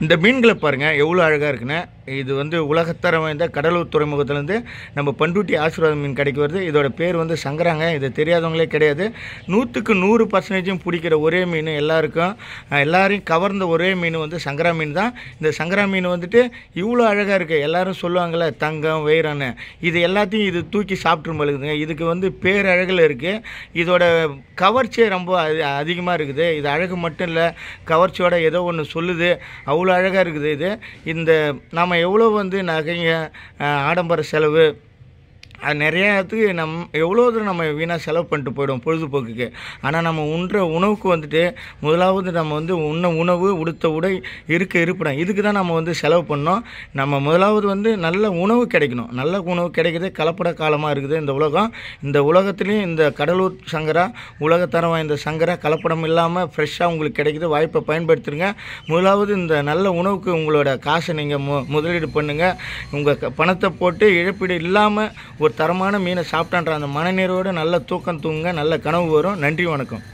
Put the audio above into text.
இந்த மீன்களை பாருங்கள் எவ்வளோ அழகாக இருக்குன்னு. இது வந்து உலகத்தரம் வாய்ந்த கடலூர் துறைமுகத்துலேருந்து நம்ம பண்ருட்டி ஆசீர்வாதம் மீன் கடைக்கு வருது. இதோட பேர் வந்து சங்கராங்க. இது தெரியாதவங்களே கிடையாது. 100க்கு 100% பிடிக்கிற ஒரே மீன், எல்லாரையும் கவர்ந்த ஒரே மீன் வந்து சங்கரா மீன் தான். இந்த சங்கரா மீன் வந்துட்டு இவ்வளோ அழகாக இருக்குது. எல்லோரும் சொல்லுவாங்கள்ல தங்கம் வைரன்னு, இது எல்லாத்தையும் இது தூக்கி சாப்பிட்டு பழகுதுங்க. இதுக்கு வந்து பேரழகில் இருக்குது. இதோட கவர்ச்சியே ரொம்ப அதிகமாக இருக்குது. இது அழகு மட்டும் இல்லை, கவர்ச்சியோட ஏதோ ஒன்று சொல்லுது. அவ்வளோ அழகாக இருக்குது இது. இந்த நாம் எவ்வளோ வந்து நகைங்க, ஆடம்பர செலவு, அது நிறையாத்துக்கு எவ்வளோ தூரம் நம்ம வீணாக செலவு பண்ணிட்டு போயிடும் பொழுதுபோக்குக்கு. ஆனால் நம்ம உண்ற உணவுக்கு வந்துட்டு முதலாவது நம்ம வந்து உணவு, உடுத்த உடை, இருப்பிடம், இதுக்கு தான் நம்ம வந்து செலவு பண்ணோம். நம்ம முதலாவது வந்து நல்ல உணவு கிடைக்கணும். நல்ல உணவு கிடைக்கிது. கலப்பட காலமாக இருக்குது இந்த உலகம். இந்த உலகத்துலேயும் இந்த கடலூர் சங்கரா, உலகத்தரம் வாய்ந்த சங்கரா, கலப்படம் இல்லாமல் ஃப்ரெஷ்ஷாக உங்களுக்கு கிடைக்கிது. வாய்ப்பை பயன்படுத்துருங்க. முதலாவது இந்த நல்ல உணவுக்கு உங்களோட காசை நீங்கள் முதலீடு பண்ணுங்கள். உங்கள் பணத்தை போட்டு இழப்பீடு இல்லாமல் ஒரு தரமான மீனை சாப்பிட்டான்ற அந்த மனநிறைவோடு நல்ல தூக்கம் தூங்குங்க. நல்ல கனவு வரும். நன்றி, வணக்கம்.